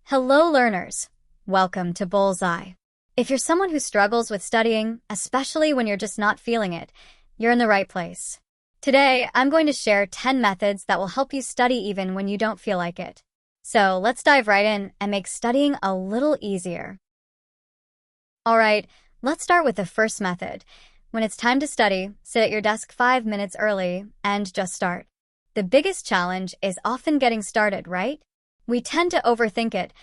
Hello, learners. Welcome to Bullseye. If you're someone who struggles with studying, especially when you're just not feeling it, you're in the right place. Today, I'm going to share 10 methods that will help you study even when you don't feel like it. So let's dive right in and make studying a little easier. All right, let's start with the first method. When it's time to study, sit at your desk 5 minutes early and just start. The biggest challenge is often getting started, right? We tend to overthink it,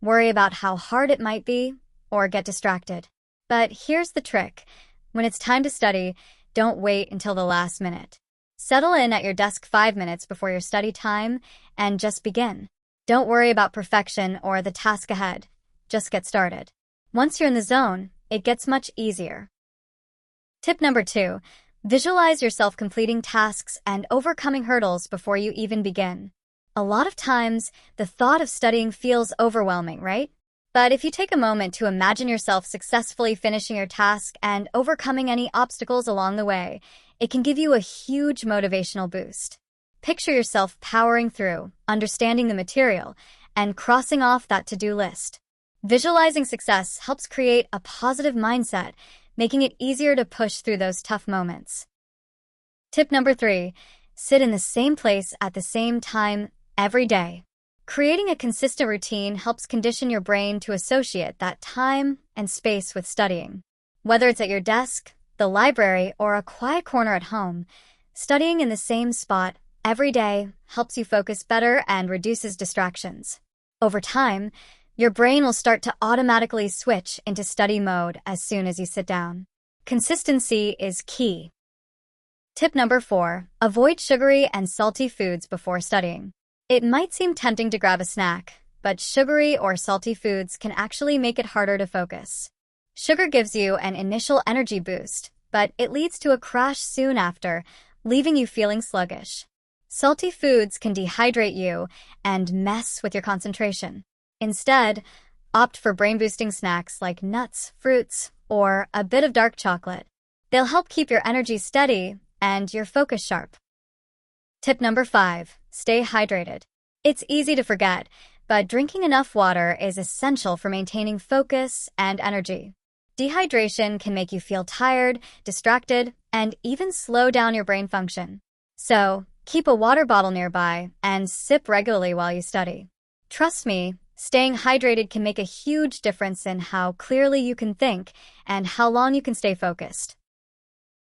worry about how hard it might be, or get distracted. But here's the trick. When it's time to study, don't wait until the last minute. Settle in at your desk 5 minutes before your study time and just begin. Don't worry about perfection or the task ahead. Just get started. Once you're in the zone, it gets much easier. Tip number 2, visualize yourself completing tasks and overcoming hurdles before you even begin. A lot of times, the thought of studying feels overwhelming, right? But if you take a moment to imagine yourself successfully finishing your task and overcoming any obstacles along the way, it can give you a huge motivational boost. Picture yourself powering through, understanding the material, and crossing off that to-do list. Visualizing success helps create a positive mindset, making it easier to push through those tough moments. Tip number 3, sit in the same place at the same time every day. Creating a consistent routine helps condition your brain to associate that time and space with studying. Whether it's at your desk, the library, or a quiet corner at home, studying in the same spot every day helps you focus better and reduces distractions. Over time, your brain will start to automatically switch into study mode as soon as you sit down. Consistency is key. Tip number 4, avoid sugary and salty foods before studying. It might seem tempting to grab a snack, but sugary or salty foods can actually make it harder to focus. Sugar gives you an initial energy boost, but it leads to a crash soon after, leaving you feeling sluggish. Salty foods can dehydrate you and mess with your concentration. Instead, opt for brain-boosting snacks like nuts, fruits, or a bit of dark chocolate. They'll help keep your energy steady and your focus sharp. Tip number 5, stay hydrated. It's easy to forget, but drinking enough water is essential for maintaining focus and energy. Dehydration can make you feel tired, distracted, and even slow down your brain function. So, keep a water bottle nearby and sip regularly while you study. Trust me, staying hydrated can make a huge difference in how clearly you can think and how long you can stay focused.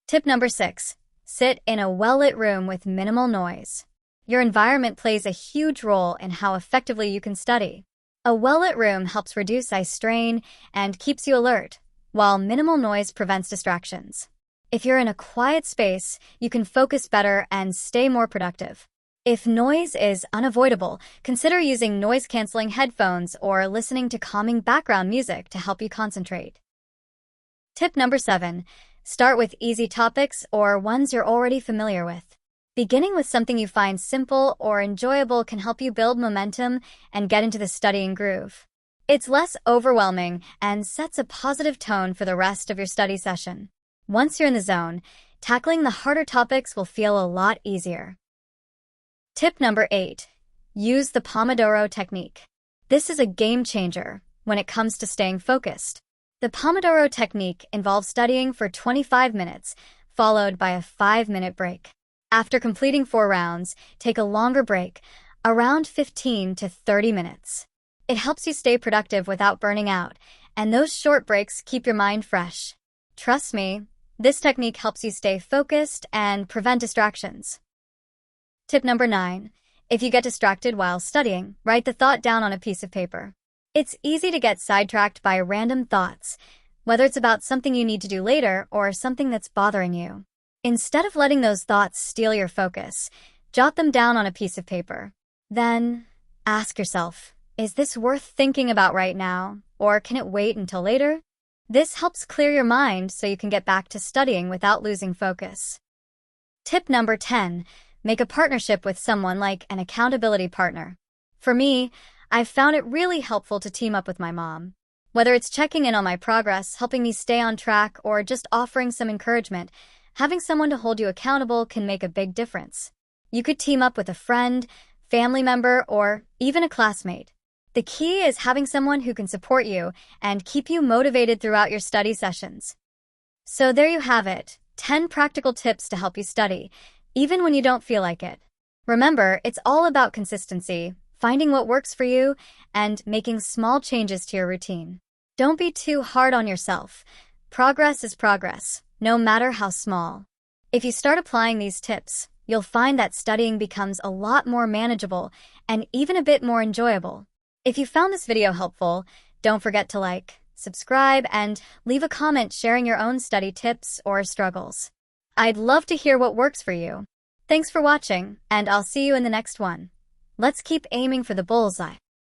Tip number 6, sit in a well-lit room with minimal noise. Your environment plays a huge role in how effectively you can study. A well-lit room helps reduce eye strain and keeps you alert, while minimal noise prevents distractions. If you're in a quiet space, you can focus better and stay more productive. If noise is unavoidable, consider using noise-canceling headphones or listening to calming background music to help you concentrate. Tip number 7, start with easy topics or ones you're already familiar with. Beginning with something you find simple or enjoyable can help you build momentum and get into the studying groove. It's less overwhelming and sets a positive tone for the rest of your study session. Once you're in the zone, tackling the harder topics will feel a lot easier. Tip number 8, use the Pomodoro technique. This is a game changer when it comes to staying focused. The Pomodoro technique involves studying for 25 minutes, followed by a 5-minute break. After completing 4 rounds, take a longer break, around 15 to 30 minutes. It helps you stay productive without burning out, and those short breaks keep your mind fresh. Trust me, this technique helps you stay focused and prevent distractions. Tip number 9, if you get distracted while studying, write the thought down on a piece of paper. It's easy to get sidetracked by random thoughts, whether it's about something you need to do later or something that's bothering you. Instead of letting those thoughts steal your focus, jot them down on a piece of paper. Then, ask yourself, is this worth thinking about right now, or can it wait until later? This helps clear your mind so you can get back to studying without losing focus. Tip number 10, make a partnership with someone like an accountability partner. For me, I've found it really helpful to team up with my mom. Whether it's checking in on my progress, helping me stay on track, or just offering some encouragement, having someone to hold you accountable can make a big difference. You could team up with a friend, family member, or even a classmate. The key is having someone who can support you and keep you motivated throughout your study sessions. So there you have it, 10 practical tips to help you study, even when you don't feel like it. Remember, it's all about consistency, finding what works for you, and making small changes to your routine. Don't be too hard on yourself. Progress is progress, no matter how small. If you start applying these tips, you'll find that studying becomes a lot more manageable and even a bit more enjoyable. If you found this video helpful, don't forget to like, subscribe, and leave a comment sharing your own study tips or struggles. I'd love to hear what works for you. Thanks for watching, and I'll see you in the next one. Let's keep aiming for the bullseye.